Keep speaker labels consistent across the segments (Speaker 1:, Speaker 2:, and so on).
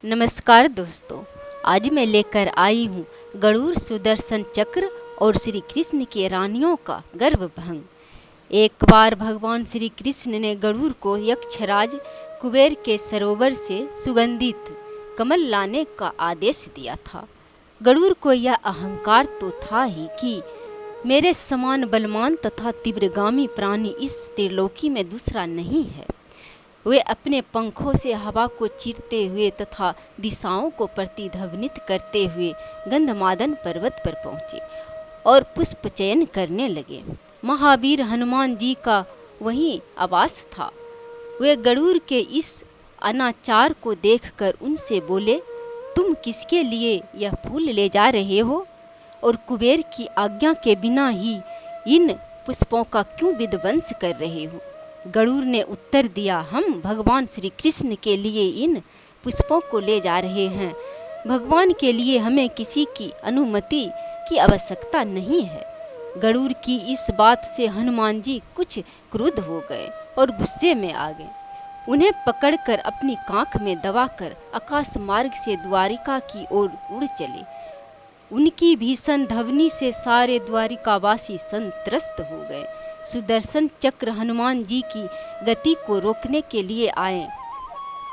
Speaker 1: नमस्कार दोस्तों, आज मैं लेकर आई हूँ गरुड़ सुदर्शन चक्र और श्री कृष्ण की रानियों का गर्भभंग। एक बार भगवान श्री कृष्ण ने गरुड़ को यक्षराज कुबेर के सरोवर से सुगंधित कमल लाने का आदेश दिया था। गरुड़ को यह अहंकार तो था ही कि मेरे समान बलवान तथा तीव्रगामी प्राणी इस त्रिलोकी में दूसरा नहीं है। वे अपने पंखों से हवा को चीरते हुए तथा दिशाओं को प्रतिध्वनित करते हुए गंधमादन पर्वत पर पहुँचे और पुष्प चयन करने लगे। महावीर हनुमान जी का वहीं आवास था। वे गरुड़ के इस अनाचार को देखकर उनसे बोले, तुम किसके लिए यह फूल ले जा रहे हो और कुबेर की आज्ञा के बिना ही इन पुष्पों का क्यों विध्वंस कर रहे हो? गरुड़ ने उत्तर दिया, हम भगवान श्री कृष्ण के लिए इन पुष्पों को ले जा रहे हैं। भगवान के लिए हमें किसी की अनुमति की आवश्यकता नहीं है। गरुड़ की इस बात से हनुमान जी कुछ क्रुद्ध हो गए और गुस्से में आ गए। उन्हें पकड़कर अपनी कांख में दबाकर आकाश मार्ग से द्वारिका की ओर उड़ चले। उनकी भीषण ध्वनि से सारे द्वारिकावासी संत्रस्त हो गए। सुदर्शन चक्र हनुमान जी की गति को रोकने के लिए आए,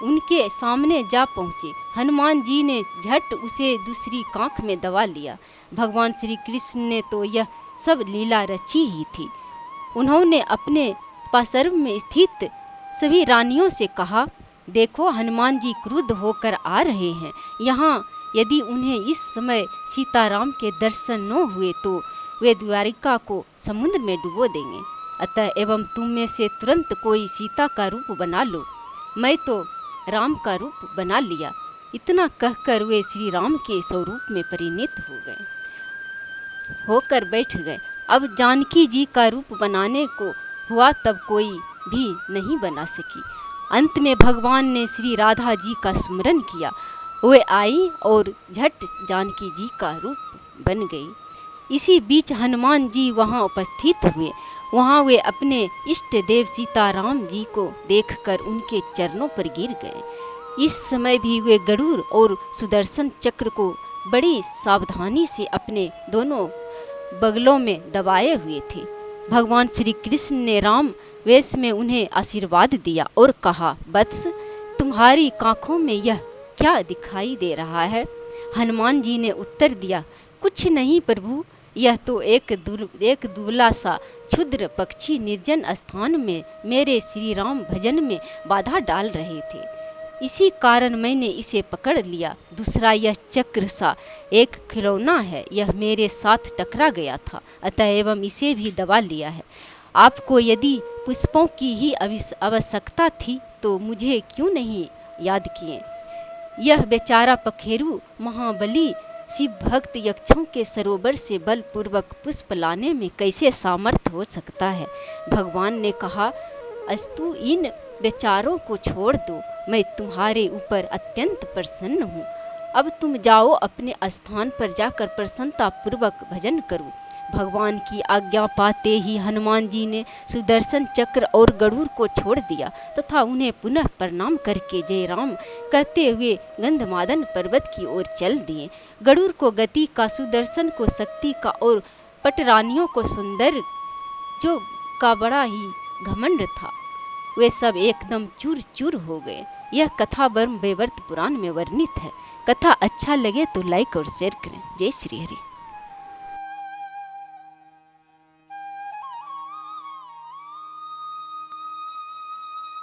Speaker 1: उनके सामने जा पहुँचे। हनुमान जी ने झट उसे दूसरी कांख में दबा लिया। भगवान श्री कृष्ण ने तो यह सब लीला रची ही थी। उन्होंने अपने पार्श्व में स्थित सभी रानियों से कहा, देखो हनुमान जी क्रुद्ध होकर आ रहे हैं। यहाँ यदि उन्हें इस समय सीताराम के दर्शन न हुए तो वे द्वारिका को समुद्र में डुबो देंगे। अतः एवं तुम में से तुरंत कोई सीता का रूप बना लो। मैं तो राम का रूप बना लिया। इतना कहकर वे श्री राम के स्वरूप में परिणत होकर बैठ गए। अब जानकी जी का रूप बनाने को हुआ तब कोई भी नहीं बना सकी। अंत में भगवान ने श्री राधा जी का स्मरण किया। वे आई और झट जानकी जी का रूप बन गई। इसी बीच हनुमान जी वहां उपस्थित हुए। वहां वे अपने इष्ट देव सीताराम जी को देखकर उनके चरणों पर गिर गए। इस समय भी वे गरुड़ और सुदर्शन चक्र को बड़ी सावधानी से अपने दोनों बगलों में दबाए हुए थे। भगवान श्री कृष्ण ने राम वेश में उन्हें आशीर्वाद दिया और कहा, वत्स, तुम्हारी आंखों में यह क्या दिखाई दे रहा है? हनुमान जी ने उत्तर दिया, कुछ नहीं प्रभु, यह तो एक दुबला सा क्षुद्र पक्षी निर्जन स्थान में मेरे श्री राम भजन में बाधा डाल रहे थे, इसी कारण मैंने इसे पकड़ लिया। दूसरा, यह चक्र सा एक खिलौना है, यह मेरे साथ टकरा गया था, अतः एवं इसे भी दबा लिया है। आपको यदि पुष्पों की ही आवश्यकता थी तो मुझे क्यों नहीं याद किए? यह बेचारा पखेरु महाबली शिव भक्त यक्षों के सरोवर से बलपूर्वक पुष्प लाने में कैसे सामर्थ हो सकता है? भगवान ने कहा, अस्तु, इन बेचारों को छोड़ दो, मैं तुम्हारे ऊपर अत्यंत प्रसन्न हूँ। अब तुम जाओ, अपने स्थान पर जाकर प्रसन्नता पूर्वक भजन करो। भगवान की आज्ञा पाते ही हनुमान जी ने सुदर्शन चक्र और गरुड़ को छोड़ दिया तथा उन्हें पुनः प्रणाम करके जय राम कहते हुए गंधमादन पर्वत की ओर चल दिए। गरुड़ को गति का, सुदर्शन को शक्ति का और पटरानियों को सौंदर्य जो का बड़ा ही घमंड था। वे सब एकदम चूर चूर हो गए। यह कथा ब्रह्मवैवर्त पुराण में वर्णित है। कथा अच्छा लगे तो लाइक और शेयर करें। जय श्री हरि।